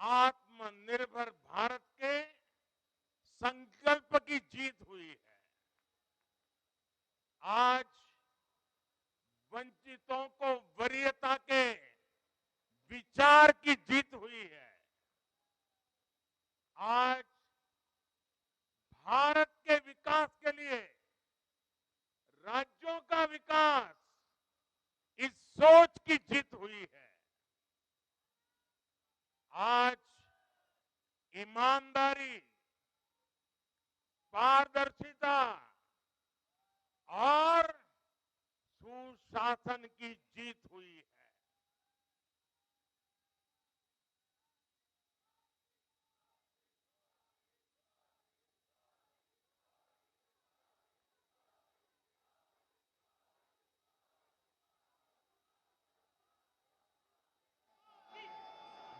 आत्मनिर्भर भारत के संकल्प की जीत हुई है। आज वंचितों को वरीयता के विचार की जीत हुई है। आज भारत के विकास के लिए राज्यों का विकास, इस सोच की जीत हुई है। आज ईमानदारी, पारदर्शिता और सुशासन की जीत हुई है।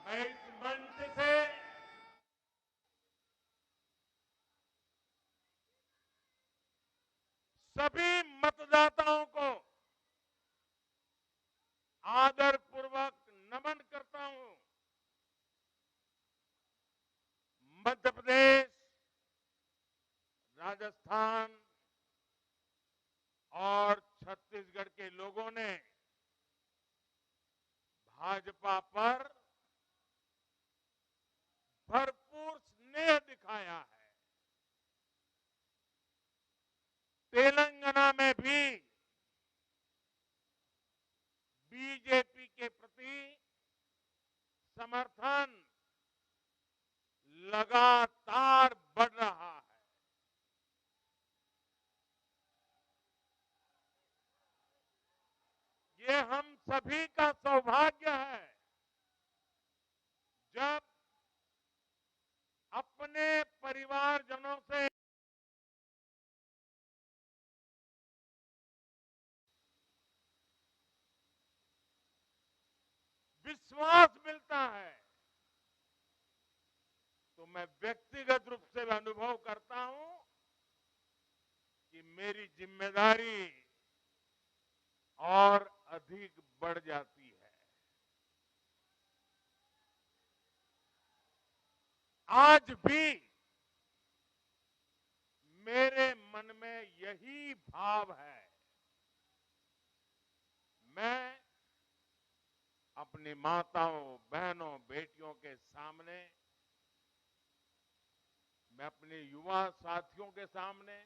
मैं इस मंच से सभी मतदाताओं को आदरपूर्वक नमन करता हूं। मध्य प्रदेश, राजस्थान और छत्तीसगढ़ के लोगों ने भाजपा पर भरपूर स्नेह दिखाया है। तेलंगाना में भी बीजेपी के प्रति समर्थन लगातार बढ़ रहा है। ये हम सभी का सौभाग्य है जब अपने परिवारजनों से विश्वास मिलता है, तो मैं व्यक्तिगत रूप से अनुभव करता हूं कि मेरी जिम्मेदारी और अधिक बढ़ जाती है। आज भी मेरे मन में यही भाव है। मैं अपनी माताओं, बहनों, बेटियों के सामने, मैं अपने युवा साथियों के सामने,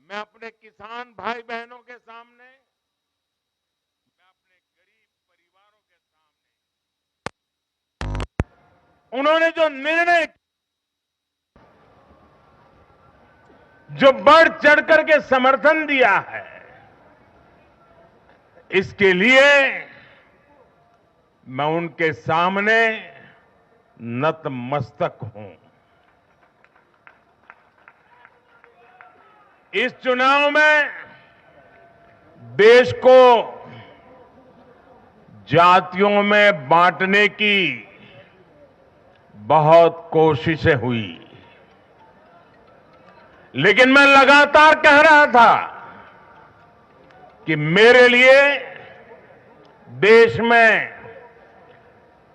मैं अपने किसान भाई बहनों के सामने, मैं अपने गरीब परिवारों के सामने उन्होंने जो निर्णय, जो बढ़ चढ़ करके समर्थन दिया है, इसके लिए मैं उनके सामने नतमस्तक हूं। इस चुनाव में देश को जातियों में बांटने की बहुत कोशिशें हुई, लेकिन मैं लगातार कह रहा था कि मेरे लिए देश में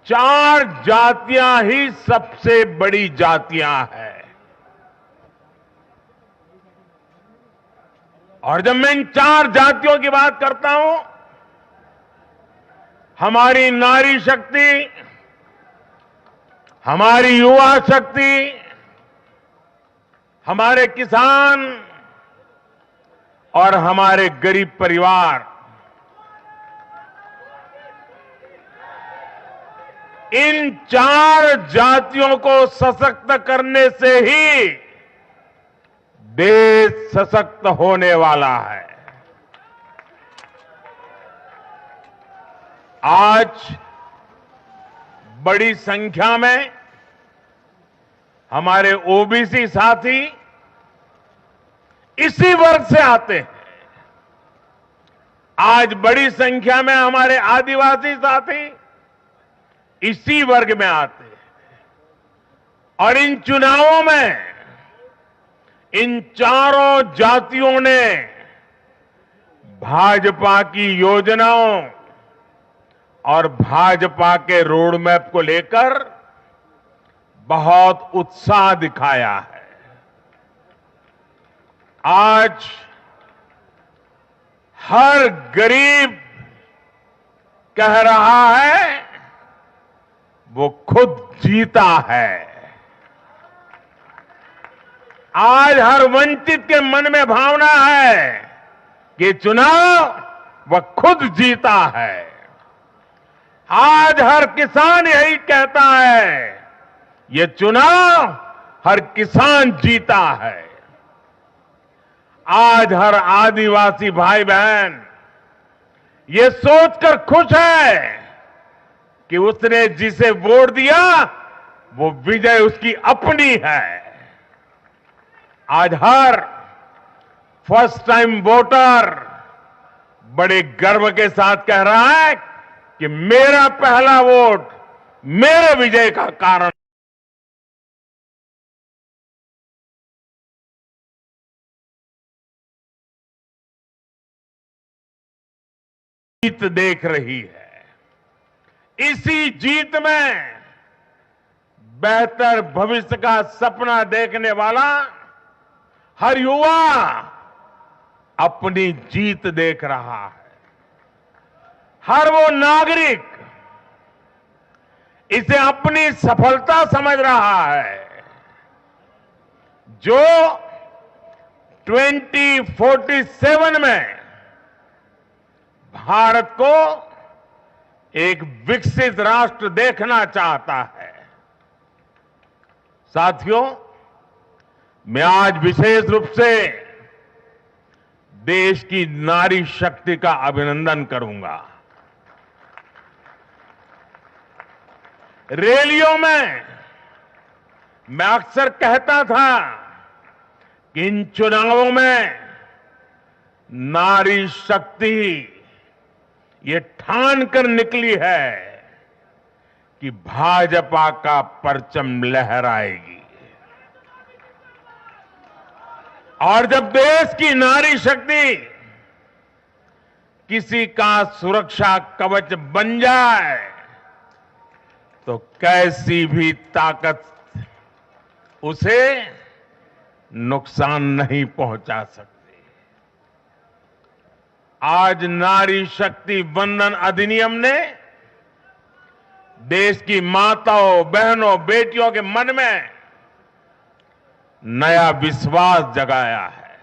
4 जातियां ही सबसे बड़ी जातियां हैं। और जब मैं इन 4 जातियों की बात करता हूं, हमारी नारी शक्ति, हमारी युवा शक्ति, हमारे किसान और हमारे गरीब परिवार, इन 4 जातियों को सशक्त करने से ही देश सशक्त होने वाला है। आज बड़ी संख्या में हमारे ओबीसी साथी इसी वर्ग से आते हैं। आज बड़ी संख्या में हमारे आदिवासी साथी इसी वर्ग में आते हैं। और इन चुनावों में इन चारों जातियों ने भाजपा की योजनाओं और भाजपा के रोड मैप को लेकर बहुत उत्साह दिखाया है। आज हर गरीब कह रहा है वो खुद जीता है। आज हर वंचित के मन में भावना है कि चुनाव वह खुद जीता है। आज हर किसान यही कहता है ये चुनाव हर किसान जीता है। आज हर आदिवासी भाई बहन ये सोचकर खुश है कि उसने जिसे वोट दिया वो विजय उसकी अपनी है। आज हर फर्स्ट टाइम वोटर बड़े गर्व के साथ कह रहा है कि मेरा पहला वोट मेरे विजय का कारण। जीत देख रही है। इसी जीत में बेहतर भविष्य का सपना देखने वाला हर युवा अपनी जीत देख रहा है। हर वो नागरिक इसे अपनी सफलता समझ रहा है जो 2047 में भारत को एक विकसित राष्ट्र देखना चाहता है। साथियों, मैं आज विशेष रूप से देश की नारी शक्ति का अभिनंदन करूंगा। रैलियों में मैं अक्सर कहता था कि इन चुनावों में नारी शक्ति ये ठान कर निकली है कि भाजपा का परचम लहराएगी। और जब देश की नारी शक्ति किसी का सुरक्षा कवच बन जाए तो कैसी भी ताकत उसे नुकसान नहीं पहुंचा सकती। आज नारी शक्ति वंदन अधिनियम ने देश की माताओं, बहनों, बेटियों के मन में नया विश्वास जगाया है।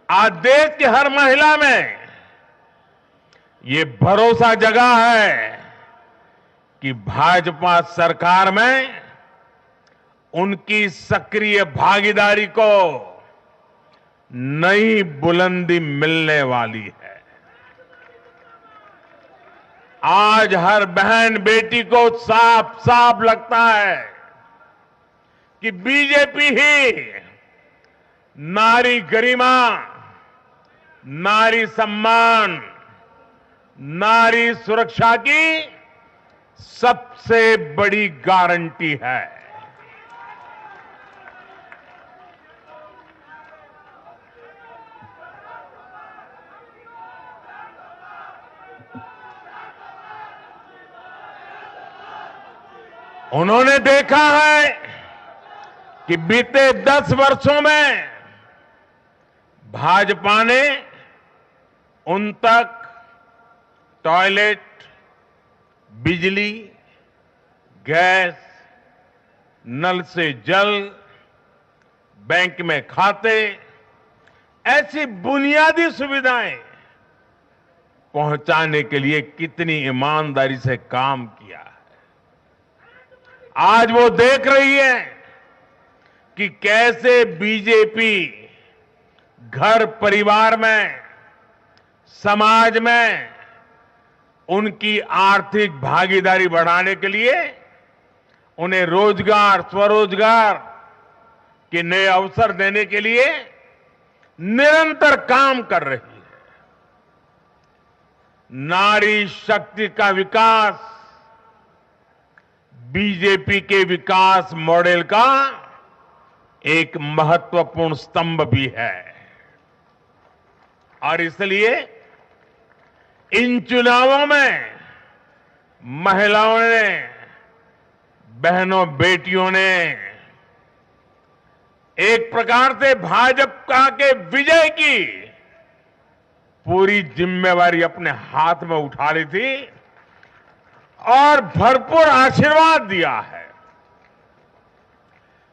आज देश की हर महिला में ये भरोसा जगा है कि भाजपा सरकार में उनकी सक्रिय भागीदारी को नई बुलंदी मिलने वाली है। आज हर बहन बेटी को साफ साफ लगता है कि बीजेपी ही नारी गरिमा, नारी सम्मान, नारी सुरक्षा की सबसे बड़ी गारंटी है। उन्होंने देखा है कि बीते 10 वर्षों में भाजपा ने उन तक टॉयलेट, बिजली, गैस, नल से जल, बैंक में खाते, ऐसी बुनियादी सुविधाएं पहुंचाने के लिए कितनी ईमानदारी से काम किया है। आज वो देख रही है कि कैसे बीजेपी घर परिवार में, समाज में उनकी आर्थिक भागीदारी बढ़ाने के लिए उन्हें रोजगार, स्वरोजगार के नए अवसर देने के लिए निरंतर काम कर रही है। नारी शक्ति का विकास बीजेपी के विकास मॉडल का एक महत्वपूर्ण स्तंभ भी है और इसलिए इन चुनावों में महिलाओं ने, बहनों बेटियों ने एक प्रकार से भाजपा के विजय की पूरी जिम्मेवारी अपने हाथ में उठा ली थी और भरपूर आशीर्वाद दिया है।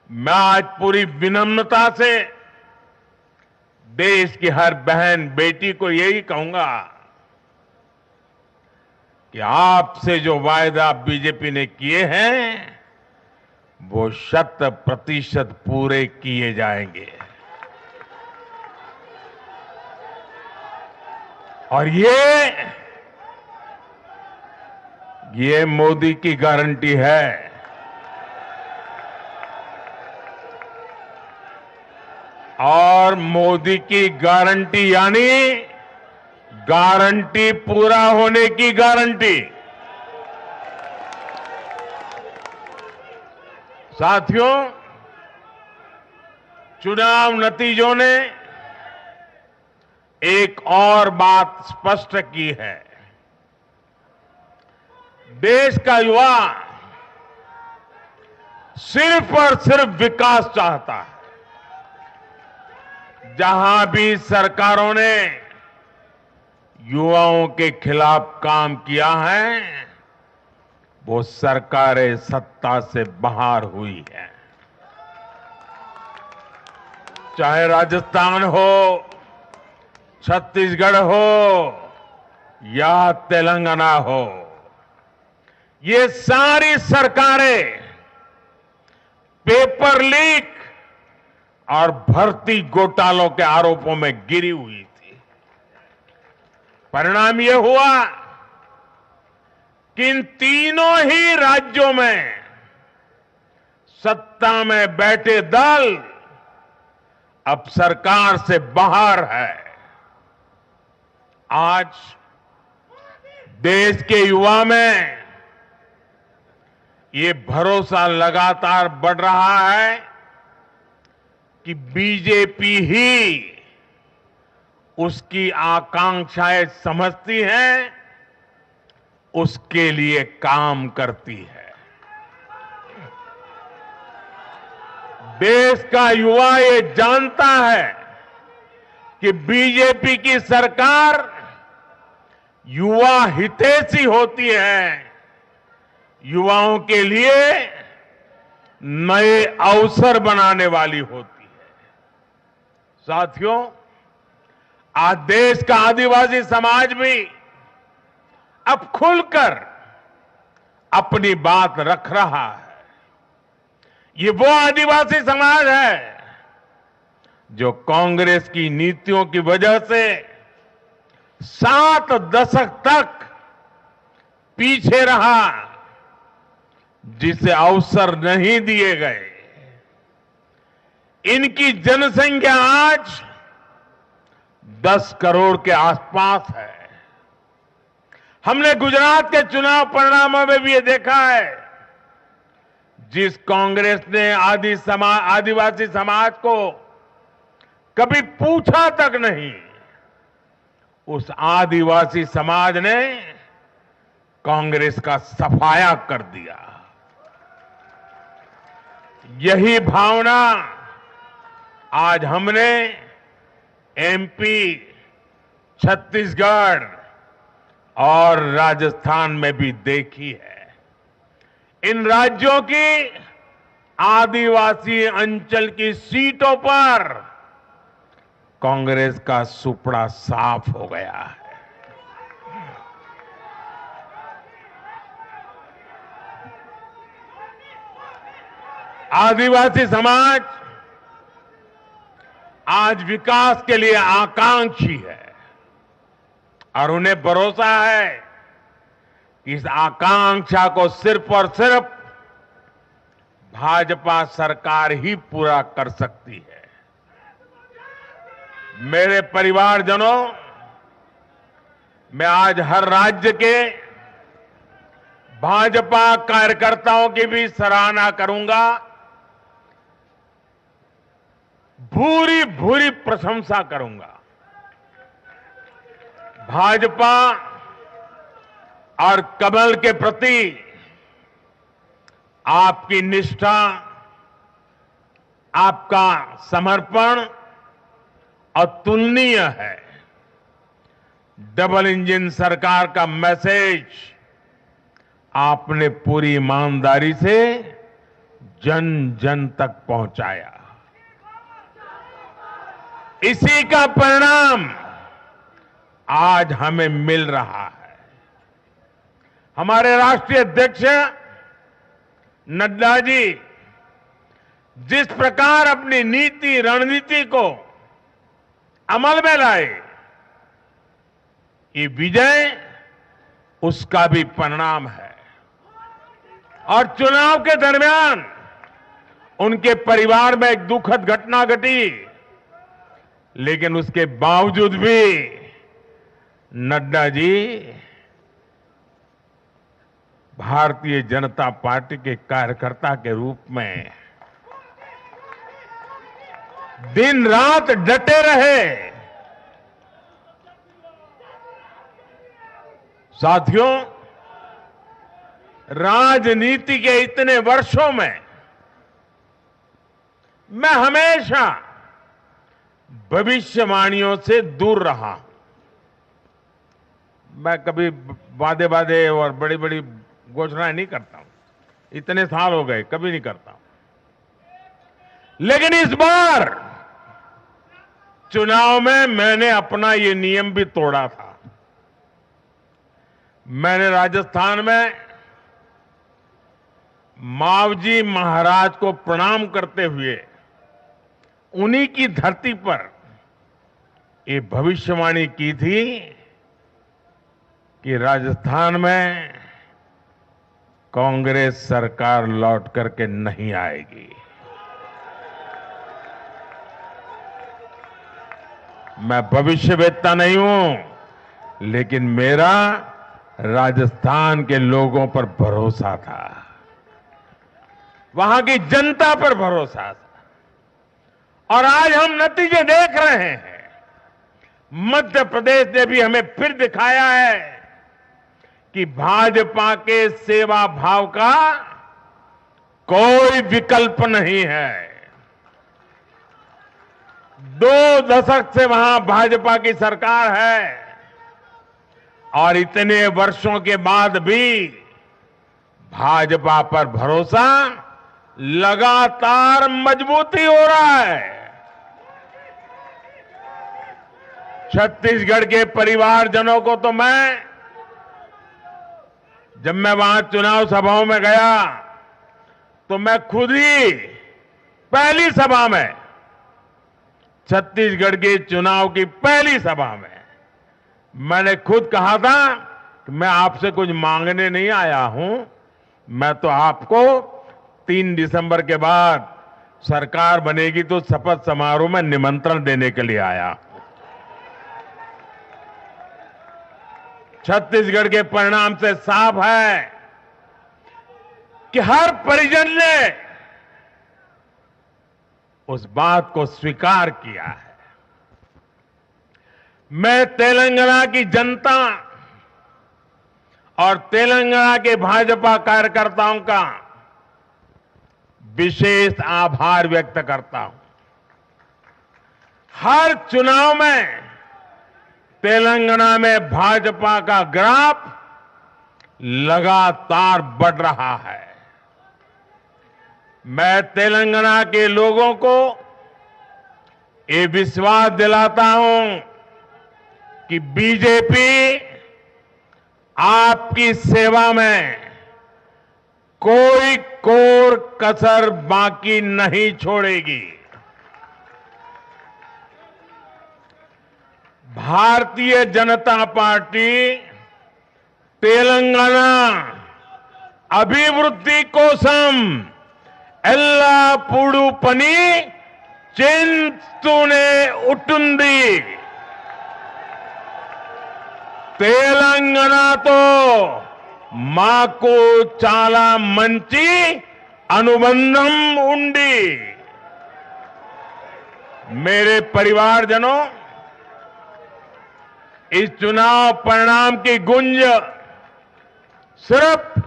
मैं आज पूरी विनम्रता से देश की हर बहन बेटी को यही कहूंगा कि आपसे जो वायदा बीजेपी ने किए हैं वो 100% पूरे किए जाएंगे। और ये मोदी की गारंटी है। और मोदी की गारंटी यानी गारंटी पूरा होने की गारंटी। साथियों, चुनाव नतीजों ने एक और बात स्पष्ट की है। देश का युवा सिर्फ और सिर्फ विकास चाहता है। जहां भी सरकारों ने युवाओं के खिलाफ काम किया है वो सरकारें सत्ता से बाहर हुई है। चाहे राजस्थान हो, छत्तीसगढ़ हो या तेलंगाना हो, ये सारी सरकारें पेपर लीक और भर्ती घोटालों के आरोपों में गिरी हुई थी। परिणाम यह हुआ कि इन तीनों ही राज्यों में सत्ता में बैठे दल अब सरकार से बाहर है। आज देश के युवा में ये भरोसा लगातार बढ़ रहा है कि बीजेपी ही उसकी आकांक्षाएं समझती है, उसके लिए काम करती है। देश का युवा ये जानता है कि बीजेपी की सरकार युवा हितैषी होती है, युवाओं के लिए नए अवसर बनाने वाली होती है। साथियों, आज देश का आदिवासी समाज भी अब खुलकर अपनी बात रख रहा है। ये वो आदिवासी समाज है जो कांग्रेस की नीतियों की वजह से 7 दशक तक पीछे रहा, जिसे अवसर नहीं दिए गए। इनकी जनसंख्या आज 10 करोड़ के आसपास है। हमने गुजरात के चुनाव परिणामों में भी ये देखा है, जिस कांग्रेस ने आदिवासी समाज को कभी पूछा तक नहीं, उस आदिवासी समाज ने कांग्रेस का सफाया कर दिया। यही भावना आज हमने एमपी, छत्तीसगढ़ और राजस्थान में भी देखी है। इन राज्यों की आदिवासी अंचल की सीटों पर कांग्रेस का सुपड़ा साफ हो गया है। आदिवासी समाज आज विकास के लिए आकांक्षी है और उन्हें भरोसा है कि इस आकांक्षा को सिर्फ और सिर्फ भाजपा सरकार ही पूरा कर सकती है। मेरे परिवारजनों, मैं आज हर राज्य के भाजपा कार्यकर्ताओं की भी सराहना करूंगा, भूरी भूरी प्रशंसा करूंगा। भाजपा और कमल के प्रति आपकी निष्ठा, आपका समर्पण अतुलनीय है। डबल इंजन सरकार का मैसेज आपने पूरी ईमानदारी से जन जन तक पहुंचाया। इसी का परिणाम आज हमें मिल रहा है। हमारे राष्ट्रीय अध्यक्ष नड्डा जी जिस प्रकार अपनी नीति रणनीति को अमल में लाए, ये विजय उसका भी परिणाम है। और चुनाव के दरमियान उनके परिवार में एक दुखद घटना घटी, लेकिन उसके बावजूद भी नड्डा जी भारतीय जनता पार्टी के कार्यकर्ता के रूप में दिन रात डटे रहे। साथियों, राजनीति के इतने वर्षों में मैं हमेशा भविष्यवाणियों से दूर रहा। मैं कभी वादे वादे और बड़ी बड़ी घोषणाएं नहीं करता हूं, इतने साल हो गए, कभी नहीं करता हूं। लेकिन इस बार चुनाव में मैंने अपना ये नियम भी तोड़ा था। मैंने राजस्थान में मावजी महाराज को प्रणाम करते हुए उन्हीं की धरती पर ये भविष्यवाणी की थी कि राजस्थान में कांग्रेस सरकार लौट करके नहीं आएगी। मैं भविष्यवेत्ता नहीं हूं, लेकिन मेरा राजस्थान के लोगों पर भरोसा था, वहां की जनता पर भरोसा था। और आज हम नतीजे देख रहे हैं। मध्य प्रदेश ने भी हमें फिर दिखाया है कि भाजपा के सेवा भाव का कोई विकल्प नहीं है। 2 दशक से वहां भाजपा की सरकार है और इतने वर्षों के बाद भी भाजपा पर भरोसा लगातार मजबूती हो रहा है। छत्तीसगढ़ के परिवारजनों को तो जब मैं वहां चुनाव सभाओं में गया तो मैं खुद ही पहली सभा में, छत्तीसगढ़ के चुनाव की पहली सभा में मैंने खुद कहा था कि मैं आपसे कुछ मांगने नहीं आया हूं, मैं तो आपको 3 दिसंबर के बाद सरकार बनेगी तो शपथ समारोह में निमंत्रण देने के लिए आया। छत्तीसगढ़ के परिणाम से साफ है कि हर परिजन ने उस बात को स्वीकार किया है। मैं तेलंगाना की जनता और तेलंगाना के भाजपा कार्यकर्ताओं का विशेष आभार व्यक्त करता हूं। हर चुनाव में तेलंगाना में भाजपा का ग्राफ लगातार बढ़ रहा है। मैं तेलंगाना के लोगों को ये विश्वास दिलाता हूं कि बीजेपी आपकी सेवा में कोई कोर कसर बाकी नहीं छोड़ेगी। भारतीय जनता पार्टी तेलंगाना अभिवृद्धि कोसम एल्लापूडू पनी चिंतूने उटुंदी। తెలంగాణతో మాకు చాలా మంచి अनुबंधम उंडी। मेरे परिवारजनों, इस चुनाव परिणाम की गुंज सिर्फ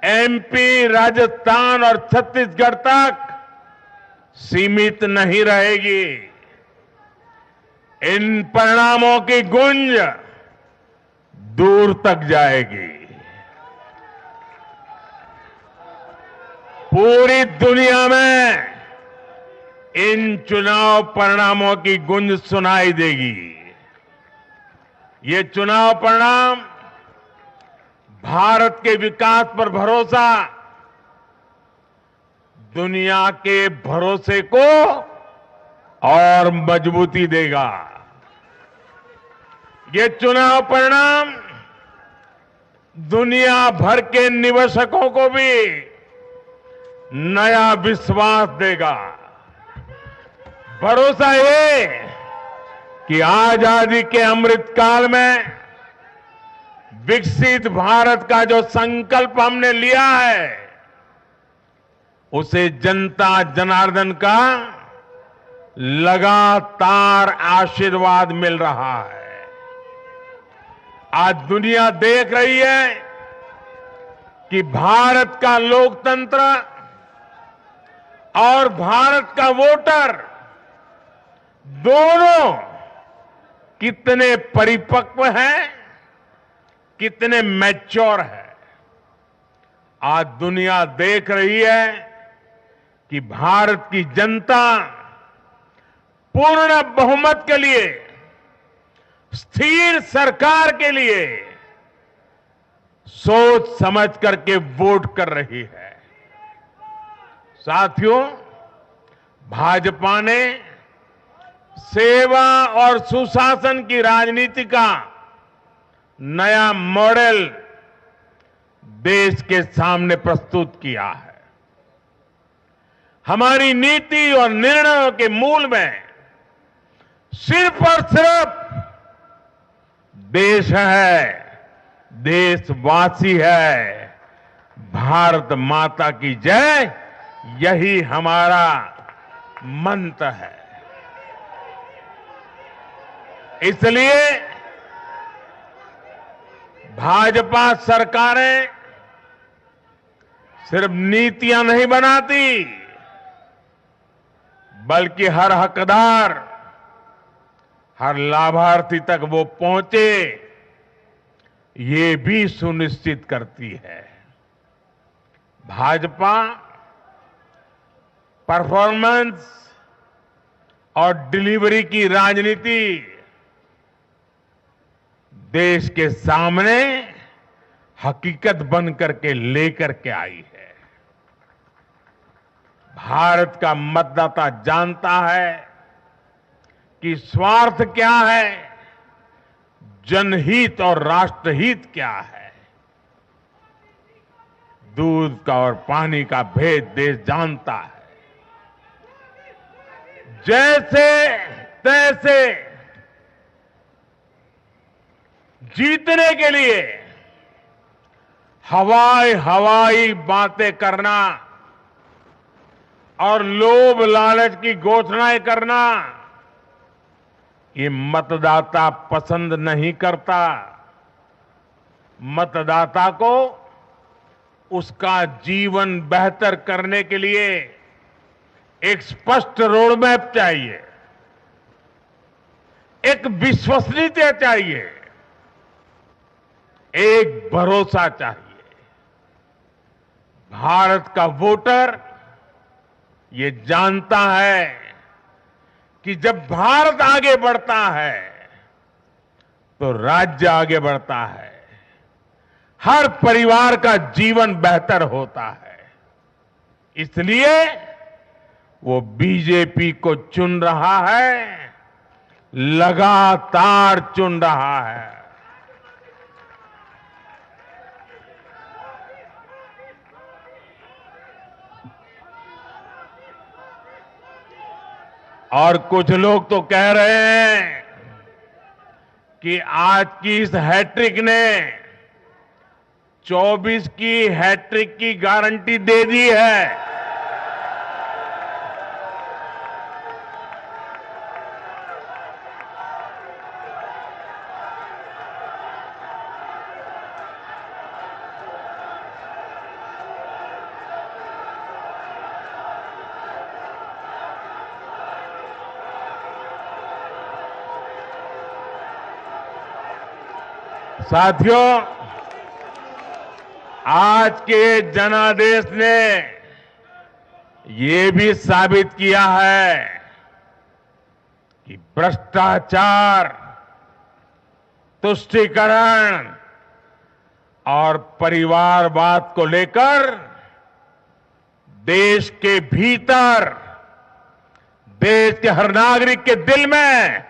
एमपी, राजस्थान और छत्तीसगढ़ तक सीमित नहीं रहेगी। इन परिणामों की गूंज दूर तक जाएगी। पूरी दुनिया में इन चुनाव परिणामों की गूंज सुनाई देगी। ये चुनाव परिणाम भारत के विकास पर भरोसा, दुनिया के भरोसे को और मजबूती देगा। ये चुनाव परिणाम दुनिया भर के निवेशकों को भी नया विश्वास देगा। भरोसा ये कि आजादी के अमृत काल में विकसित भारत का जो संकल्प हमने लिया है, उसे जनता जनार्दन का लगातार आशीर्वाद मिल रहा है। आज दुनिया देख रही है कि भारत का लोकतंत्र और भारत का वोटर दोनों कितने परिपक्व हैं, कितने मैच्योर हैं। आज दुनिया देख रही है कि भारत की जनता पूर्ण बहुमत के लिए, स्थिर सरकार के लिए सोच समझ करके वोट कर रही है। साथियों, भाजपा ने सेवा और सुशासन की राजनीति का नया मॉडल देश के सामने प्रस्तुत किया है। हमारी नीति और निर्णयों के मूल में सिर्फ और सिर्फ देश है, देशवासी है, भारत माता की जय, यही हमारा मंत्र है। इसलिए भाजपा सरकारें सिर्फ नीतियां नहीं बनाती, बल्कि हर हकदार, हर लाभार्थी तक वो पहुंचे, ये भी सुनिश्चित करती है। भाजपा परफॉर्मेंस और डिलीवरी की राजनीति देश के सामने हकीकत बन करके लेकर के आई है। भारत का मतदाता जानता है कि स्वार्थ क्या है, जनहित और राष्ट्रहित क्या है। दूध का और पानी का भेद देश जानता है। जैसे तैसे जीतने के लिए हवाई बातें करना और लोभ लालच की घोषणाएं करना, ये मतदाता पसंद नहीं करता। मतदाता को उसका जीवन बेहतर करने के लिए एक स्पष्ट रोडमैप चाहिए, एक विश्वसनीयता चाहिए, एक भरोसा चाहिए। भारत का वोटर ये जानता है कि जब भारत आगे बढ़ता है तो राज्य आगे बढ़ता है, हर परिवार का जीवन बेहतर होता है। इसलिए वो बीजेपी को चुन रहा है, लगातार चुन रहा है। और कुछ लोग तो कह रहे हैं कि आज की इस हैट्रिक ने 24 की हैट्रिक की गारंटी दे दी है। साथियों, आज के जनादेश ने ये भी साबित किया है कि भ्रष्टाचार, तुष्टीकरण और परिवारवाद को लेकर देश के भीतर, देश के हर नागरिक के दिल में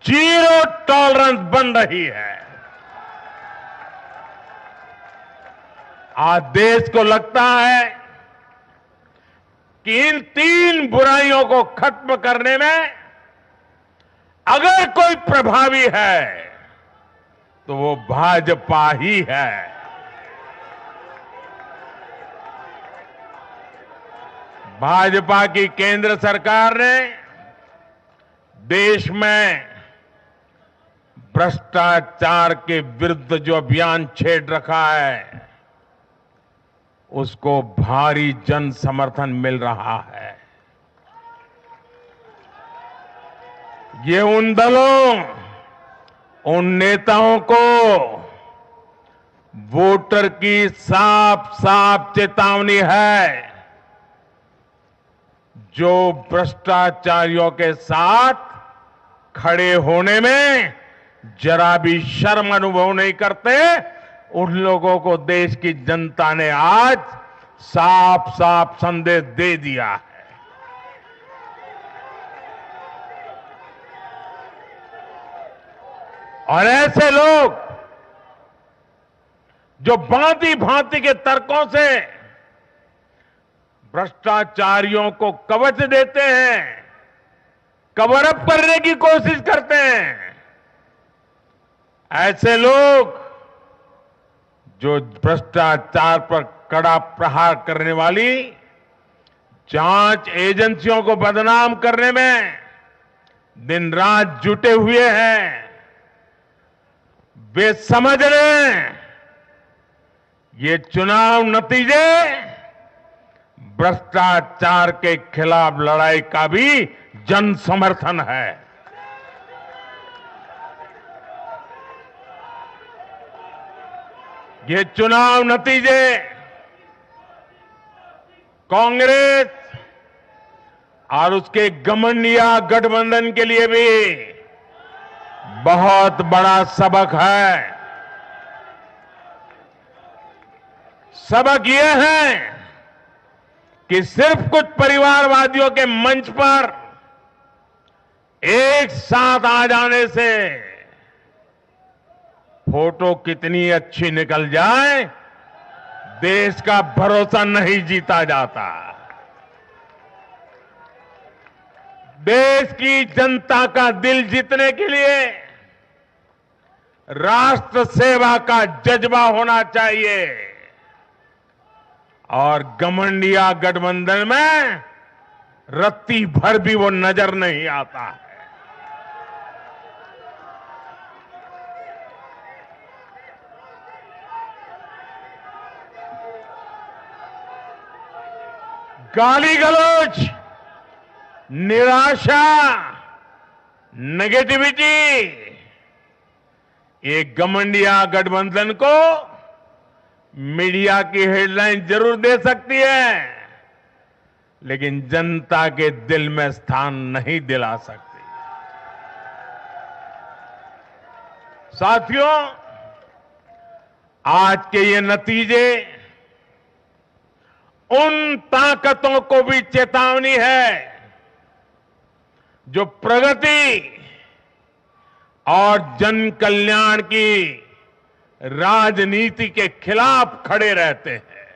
जीरो टॉलरेंस बन रही है। आज देश को लगता है कि इन तीन बुराइयों को खत्म करने में अगर कोई प्रभावी है तो वो भाजपा ही है। भाजपा की केंद्र सरकार ने देश में भ्रष्टाचार के विरुद्ध जो अभियान छेड़ रखा है उसको भारी जन समर्थन मिल रहा है। ये उन दलों, उन नेताओं को वोटर की साफ साफ चेतावनी है जो भ्रष्टाचारियों के साथ खड़े होने में जरा भी शर्म अनुभव नहीं करते। उन लोगों को देश की जनता ने आज साफ साफ संदेश दे दिया है। और ऐसे लोग जो भांति भांति के तर्कों से भ्रष्टाचारियों को कवच देते हैं, कवर अप करने की कोशिश करते हैं, ऐसे लोग जो भ्रष्टाचार पर कड़ा प्रहार करने वाली जांच एजेंसियों को बदनाम करने में दिन रात जुटे हुए हैं, वे समझ लें ये चुनाव नतीजे भ्रष्टाचार के खिलाफ लड़ाई का भी जन समर्थन है। ये चुनाव नतीजे कांग्रेस और उसके घमंडिया गठबंधन के लिए भी बहुत बड़ा सबक है। सबक ये है कि सिर्फ कुछ परिवारवादियों के मंच पर एक साथ आ जाने से फोटो कितनी अच्छी निकल जाए, देश का भरोसा नहीं जीता जाता। देश की जनता का दिल जीतने के लिए राष्ट्र सेवा का जज्बा होना चाहिए और घमंडिया गठबंधन में रत्ती भर भी वो नजर नहीं आता है। गाली गलौज, निराशा, नेगेटिविटी, एक घमंडिया गठबंधन को मीडिया की हेडलाइन जरूर दे सकती है, लेकिन जनता के दिल में स्थान नहीं दिला सकती। साथियों, आज के ये नतीजे उन ताकतों को भी चेतावनी है जो प्रगति और जन कल्याण की राजनीति के खिलाफ खड़े रहते हैं।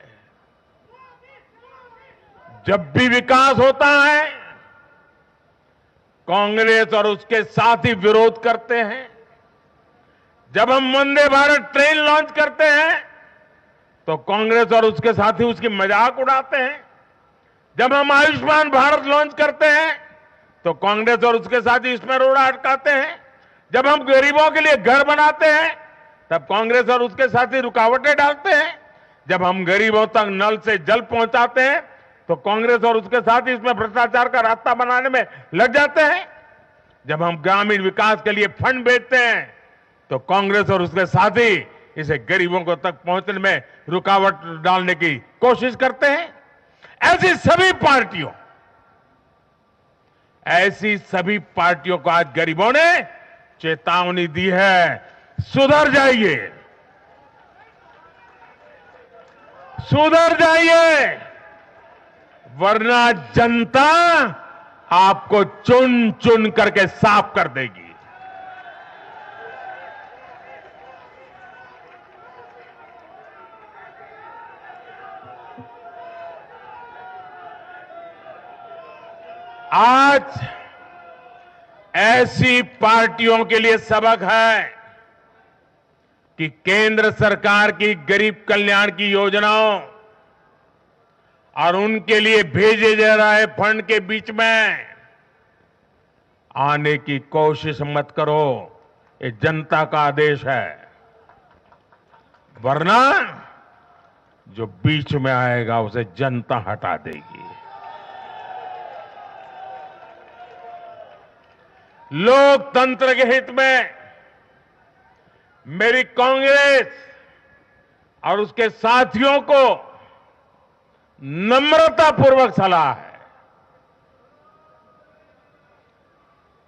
जब भी विकास होता है, कांग्रेस और उसके साथी विरोध करते हैं। जब हम वंदे भारत ट्रेन लॉन्च करते हैं तो कांग्रेस और उसके साथी उसकी मजाक उड़ाते हैं। जब हम आयुष्मान भारत लॉन्च करते हैं तो कांग्रेस और उसके साथी इसमें रोड़ा अटकाते हैं। जब हम गरीबों के लिए घर बनाते हैं तब कांग्रेस और उसके साथी रुकावटें डालते हैं। जब हम गरीबों तक नल से जल पहुंचाते हैं तो कांग्रेस और उसके साथी इसमें भ्रष्टाचार का रास्ता बनाने में लग जाते हैं। जब हम ग्रामीण विकास के लिए फंड भेजते हैं तो कांग्रेस और उसके साथी इसे गरीबों को तक पहुंचने में रुकावट डालने की कोशिश करते हैं। ऐसी सभी पार्टियों को आज गरीबों ने चेतावनी दी है, सुधर जाइए, सुधर जाइए, वरना जनता आपको चुन चुन करके साफ कर देगी। आज ऐसी पार्टियों के लिए सबक है कि केंद्र सरकार की गरीब कल्याण की योजनाओं और उनके लिए भेजे जा रहे फंड के बीच में आने की कोशिश मत करो। ये जनता का आदेश है, वरना जो बीच में आएगा उसे जनता हटा देगी। लोकतंत्र के हित में मेरी कांग्रेस और उसके साथियों को नम्रतापूर्वक सलाह है,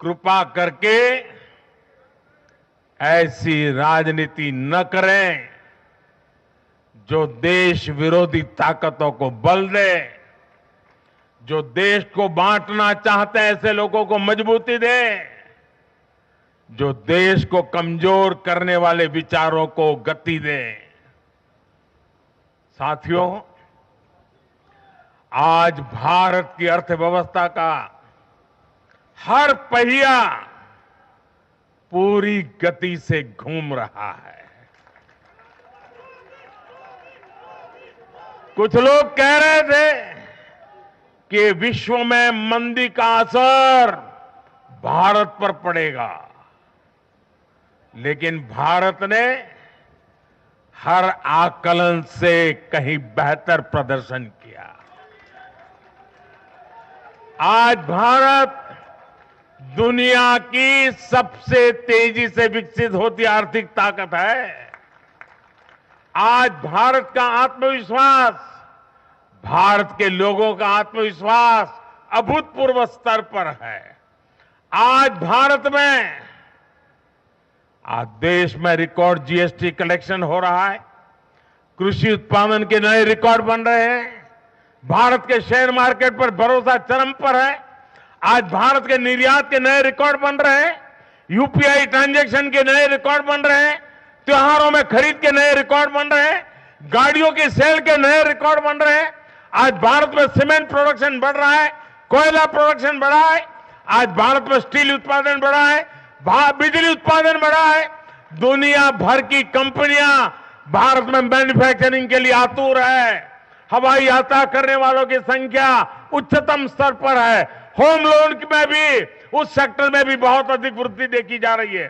कृपा करके ऐसी राजनीति न करें जो देश विरोधी ताकतों को बल दे, जो देश को बांटना चाहते हैं ऐसे लोगों को मजबूती दे, जो देश को कमजोर करने वाले विचारों को गति दे। साथियों, आज भारत की अर्थव्यवस्था का हर पहिया पूरी गति से घूम रहा है। कुछ लोग कह रहे थे कि विश्व में मंदी का असर भारत पर पड़ेगा, लेकिन भारत ने हर आकलन से कहीं बेहतर प्रदर्शन किया। आज भारत दुनिया की सबसे तेजी से विकसित होती आर्थिक ताकत है। आज भारत का आत्मविश्वास, भारत के लोगों का आत्मविश्वास अभूतपूर्व स्तर पर है। आज भारत में, आज देश में रिकॉर्ड जीएसटी कलेक्शन हो रहा है, कृषि उत्पादन के नए रिकॉर्ड बन रहे हैं, भारत के शेयर मार्केट पर भरोसा चरम पर है। आज भारत के निर्यात के नए रिकॉर्ड बन रहे हैं, यूपीआई ट्रांजैक्शन के नए रिकॉर्ड बन रहे हैं, त्योहारों में खरीद के नए रिकॉर्ड बन रहे हैं, गाड़ियों की सेल के नए रिकॉर्ड बन रहे हैं। आज भारत में सीमेंट प्रोडक्शन बढ़ रहा है, कोयला प्रोडक्शन बढ़ा है, आज भारत में स्टील उत्पादन बढ़ा है, बिजली उत्पादन बढ़ा है। दुनिया भर की कंपनियां भारत में मैन्युफैक्चरिंग के लिए आतुर है। हवाई यात्रा करने वालों की संख्या उच्चतम स्तर पर है। होम लोन में भी, उस सेक्टर में भी बहुत अधिक वृद्धि देखी जा रही है।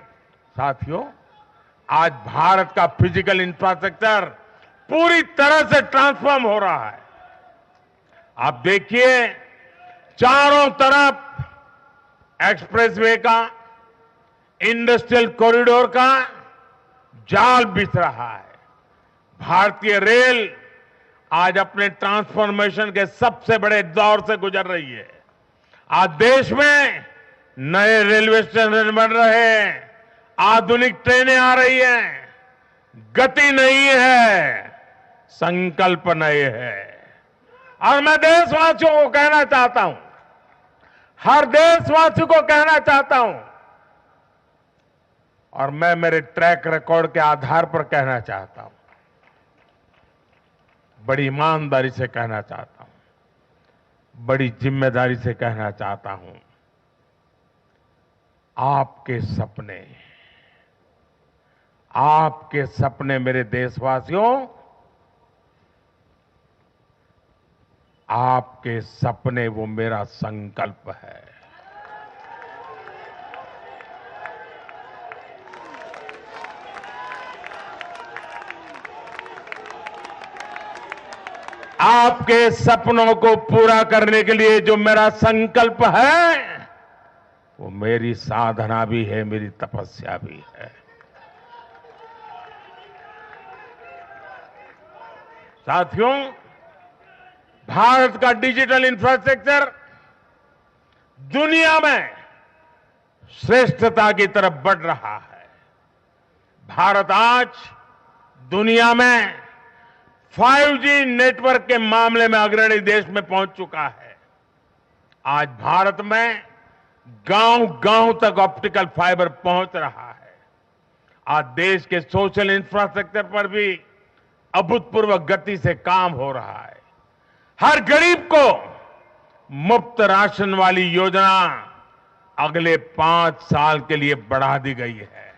साथियों, आज भारत का फिजिकल इंफ्रास्ट्रक्चर पूरी तरह से ट्रांसफॉर्म हो रहा है। आप देखिए, चारों तरफ एक्सप्रेसवे का, इंडस्ट्रियल कॉरिडोर का जाल बिछ रहा है। भारतीय रेल आज अपने ट्रांसफॉर्मेशन के सबसे बड़े दौर से गुजर रही है। आज देश में नए रेलवे स्टेशन बन रहे हैं, आधुनिक ट्रेनें आ रही हैं। गति नहीं है, संकल्प नए है। और मैं देशवासियों को कहना चाहता हूं, हर देशवासी को कहना चाहता हूं, और मैं मेरे ट्रैक रिकॉर्ड के आधार पर कहना चाहता हूं, बड़ी ईमानदारी से कहना चाहता हूं, बड़ी जिम्मेदारी से कहना चाहता हूं, आपके सपने मेरे देशवासियों, आपके सपने वो मेरा संकल्प है। आपके सपनों को पूरा करने के लिए जो मेरा संकल्प है, वो मेरी साधना भी है, मेरी तपस्या भी है। साथियों, भारत का डिजिटल इंफ्रास्ट्रक्चर दुनिया में श्रेष्ठता की तरफ बढ़ रहा है। भारत आज दुनिया में 5G नेटवर्क के मामले में अग्रणी देश में पहुंच चुका है। आज भारत में गांव-गांव तक ऑप्टिकल फाइबर पहुंच रहा है। आज देश के सोशल इंफ्रास्ट्रक्चर पर भी अभूतपूर्व गति से काम हो रहा है। हर गरीब को मुफ्त राशन वाली योजना अगले 5 साल के लिए बढ़ा दी गई है।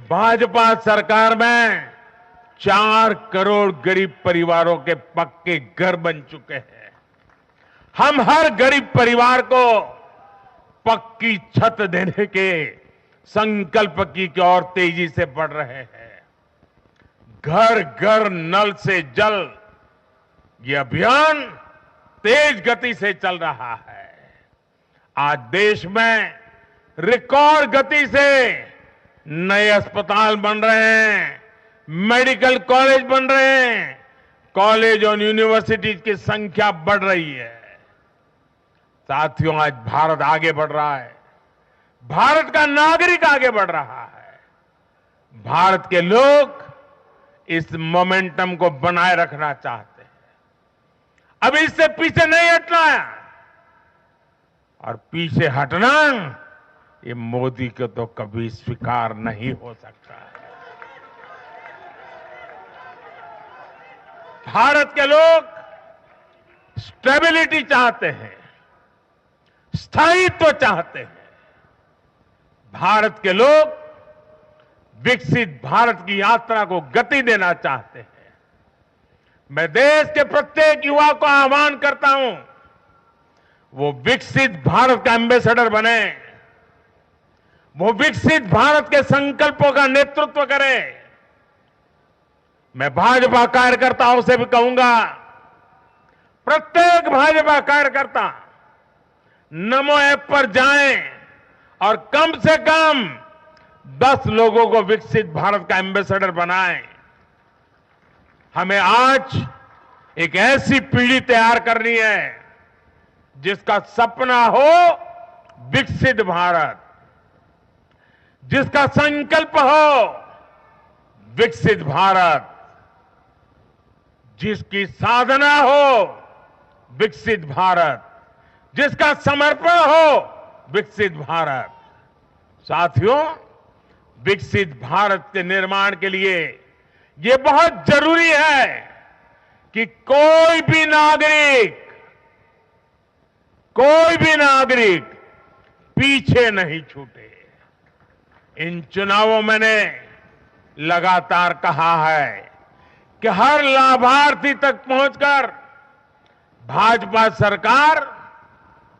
भाजपा सरकार में 4 करोड़ गरीब परिवारों के पक्के घर बन चुके हैं। हम हर गरीब परिवार को पक्की छत देने के संकल्प की ओर तेजी से बढ़ रहे हैं। घर घर नल से जल, ये अभियान तेज गति से चल रहा है। आज देश में रिकॉर्ड गति से नए अस्पताल बन रहे हैं, मेडिकल कॉलेज बन रहे हैं, कॉलेज और यूनिवर्सिटीज की संख्या बढ़ रही है। साथियों, आज भारत आगे बढ़ रहा है। भारत का नागरिक आगे बढ़ रहा है। भारत के लोग इस मोमेंटम को बनाए रखना चाहते हैं। अब इससे पीछे नहीं हटना है, और पीछे हटना ये मोदी को तो कभी स्वीकार नहीं हो सकता है। भारत के लोग स्टेबिलिटी चाहते हैं, स्थायित्व चाहते हैं। भारत के लोग विकसित भारत की यात्रा को गति देना चाहते हैं। मैं देश के प्रत्येक युवा को आह्वान करता हूं, वो विकसित भारत का एम्बेसडर बने, वो विकसित भारत के संकल्पों का नेतृत्व करे। मैं भाजपा कार्यकर्ताओं से भी कहूंगा, प्रत्येक भाजपा कार्यकर्ता नमो ऐप पर जाएं और कम से कम 10 लोगों को विकसित भारत का एम्बेसडर बनाएं। हमें आज एक ऐसी पीढ़ी तैयार करनी है जिसका सपना हो विकसित भारत, जिसका संकल्प हो विकसित भारत, जिसकी साधना हो विकसित भारत, जिसका समर्पण हो विकसित भारत। साथियों, विकसित भारत के निर्माण के लिए ये बहुत जरूरी है कि कोई भी नागरिक पीछे नहीं छूटे। इन चुनावों मैंने लगातार कहा है कि हर लाभार्थी तक पहुंचकर भाजपा सरकार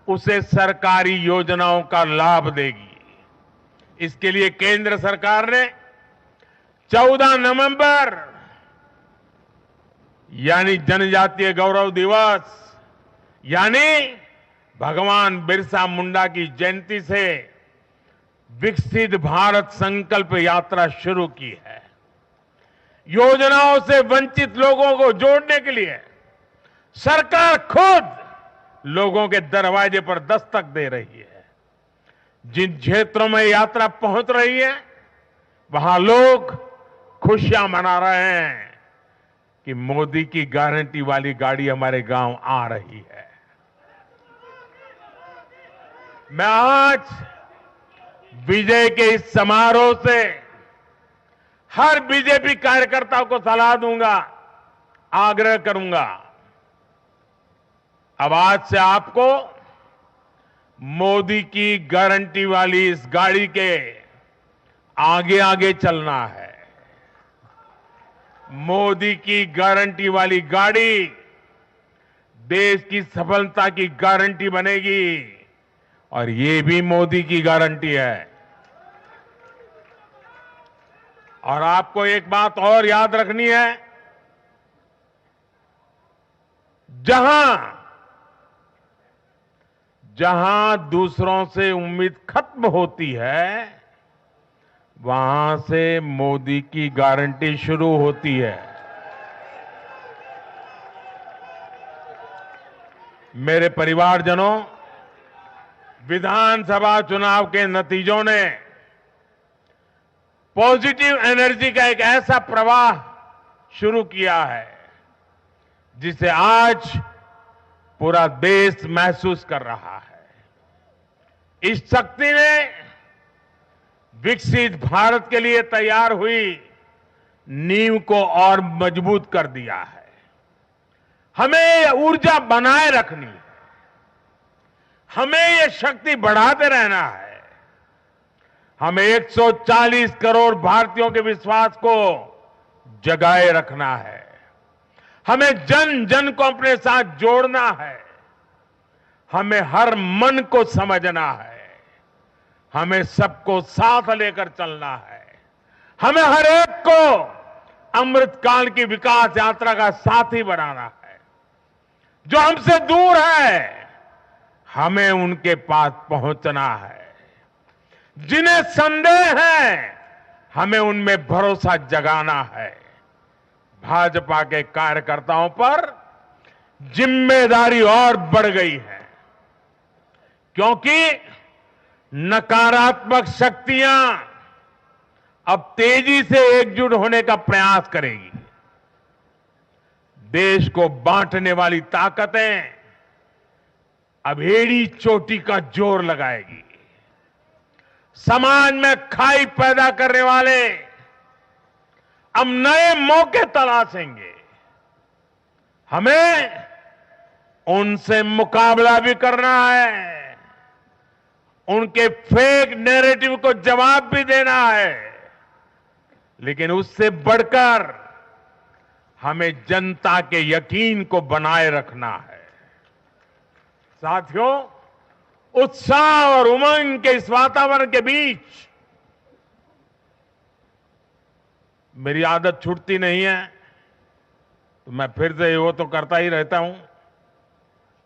उसे सरकारी योजनाओं का लाभ देगी। इसके लिए केंद्र सरकार ने 14 नवंबर यानी जनजातीय गौरव दिवस, यानी भगवान बिरसा मुंडा की जयंती से विकसित भारत संकल्प यात्रा शुरू की है। योजनाओं से वंचित लोगों को जोड़ने के लिए सरकार खुद लोगों के दरवाजे पर दस्तक दे रही है। जिन क्षेत्रों में यात्रा पहुंच रही है, वहां लोग खुशियां मना रहे हैं कि मोदी की गारंटी वाली गाड़ी हमारे गांव आ रही है। मैं आज विजय के इस समारोह से हर बीजेपी कार्यकर्ता को सलाह दूंगा, आग्रह करूंगा, अब आज से आपको मोदी की गारंटी वाली इस गाड़ी के आगे आगे चलना है। मोदी की गारंटी वाली गाड़ी देश की सफलता की गारंटी बनेगी, और ये भी मोदी की गारंटी है। और आपको एक बात और याद रखनी है, जहां दूसरों से उम्मीद खत्म होती है, वहां से मोदी की गारंटी शुरू होती है। मेरे परिवारजनों, विधानसभा चुनाव के नतीजों ने पॉजिटिव एनर्जी का एक ऐसा प्रवाह शुरू किया है जिसे आज पूरा देश महसूस कर रहा है। इस शक्ति ने विकसित भारत के लिए तैयार हुई नींव को और मजबूत कर दिया है। हमें ये ऊर्जा बनाए रखनी है, हमें ये शक्ति बढ़ाते रहना है। हमें 140 करोड़ भारतीयों के विश्वास को जगाए रखना है। हमें जन जन को अपने साथ जोड़ना है। हमें हर मन को समझना है। हमें सबको साथ लेकर चलना है। हमें हर एक को अमृतकाल की विकास यात्रा का साथी बनाना है। जो हमसे दूर है, हमें उनके पास पहुंचना है। जिन्हें संदेह है, हमें उनमें भरोसा जगाना है। भाजपा के कार्यकर्ताओं पर जिम्मेदारी और बढ़ गई है, क्योंकि नकारात्मक शक्तियां अब तेजी से एकजुट होने का प्रयास करेगी। देश को बांटने वाली ताकतें अब एड़ी चोटी का जोर लगाएगी। समाज में खाई पैदा करने वाले अब नए मौके तलाशेंगे। हमें उनसे मुकाबला भी करना है, उनके फेक नैरेटिव को जवाब भी देना है, लेकिन उससे बढ़कर हमें जनता के यकीन को बनाए रखना है। साथियों, उत्साह और उमंग के इस वातावरण के बीच मेरी आदत छूटती नहीं है, तो मैं फिर से वो तो करता ही रहता हूं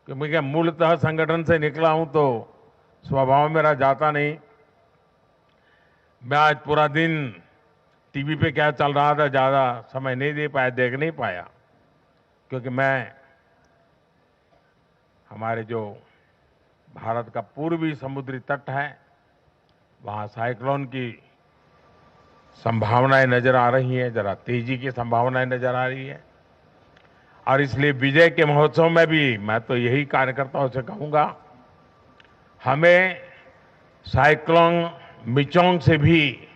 कि मैं मूलतः संगठन से निकला हूं तो स्वभाव मेरा जाता नहीं। मैं आज पूरा दिन टीवी पे क्या चल रहा था ज्यादा समय नहीं दे पाया, देख नहीं पाया, क्योंकि मैं हमारे जो भारत का पूर्वी समुद्री तट है वहां साइक्लोन की संभावनाएं नजर आ रही हैं, जरा तेजी की संभावनाएं नजर आ रही है। और इसलिए विजय के महोत्सव में भी मैं तो यही कार्यकर्ताओं से कहूंगा, हमें साइक्लोन मिचोंग से भी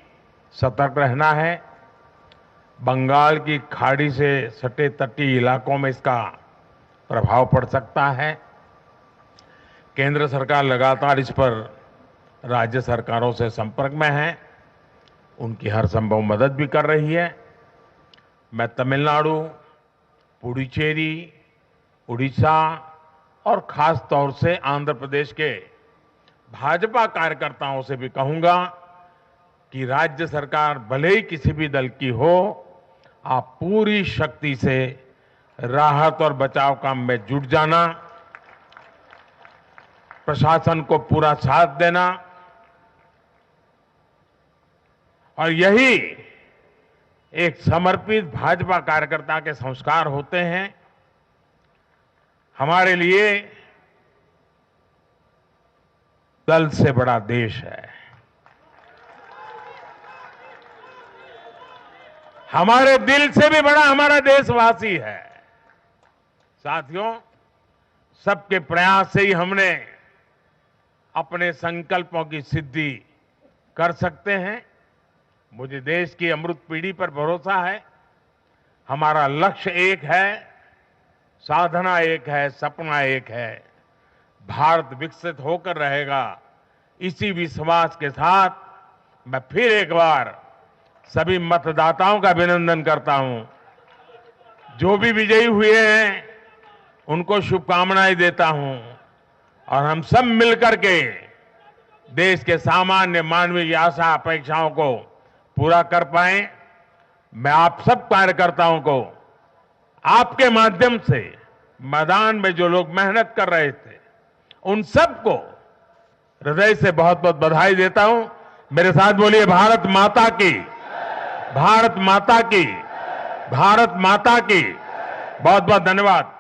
सतर्क रहना है। बंगाल की खाड़ी से सटे तटीय इलाकों में इसका प्रभाव पड़ सकता है। केंद्र सरकार लगातार इस पर राज्य सरकारों से संपर्क में है, उनकी हर संभव मदद भी कर रही है। मैं तमिलनाडु, पुडुचेरी, उड़ीसा और खास तौर से आंध्र प्रदेश के भाजपा कार्यकर्ताओं से भी कहूंगा कि राज्य सरकार भले ही किसी भी दल की हो, आप पूरी शक्ति से राहत और बचाव काम में जुट जाना, प्रशासन को पूरा साथ देना, और यही एक समर्पित भाजपा कार्यकर्ता के संस्कार होते हैं। हमारे लिए दल से बड़ा देश है। हमारे दिल से भी बड़ा हमारा देशवासी है। साथियों, सबके प्रयास से ही हमने अपने संकल्पों की सिद्धि कर सकते हैं। मुझे देश की अमृत पीढ़ी पर भरोसा है। हमारा लक्ष्य एक है, साधना एक है, सपना एक है। भारत विकसित होकर रहेगा, इसी विश्वास के साथ मैं फिर एक बार सभी मतदाताओं का अभिनंदन करता हूं। जो भी विजयी हुए हैं उनको शुभकामनाएं देता हूं, और हम सब मिलकर के देश के सामान्य मानवीय की आशा अपेक्षाओं को पूरा कर पाए। मैं आप सब कार्यकर्ताओं को आपके माध्यम से मैदान में जो लोग मेहनत कर रहे थे उन सबको हृदय से बहुत बहुत बधाई देता हूं। मेरे साथ बोलिए भारत माता की, भारत माता की, भारत माता की। बहुत बहुत धन्यवाद।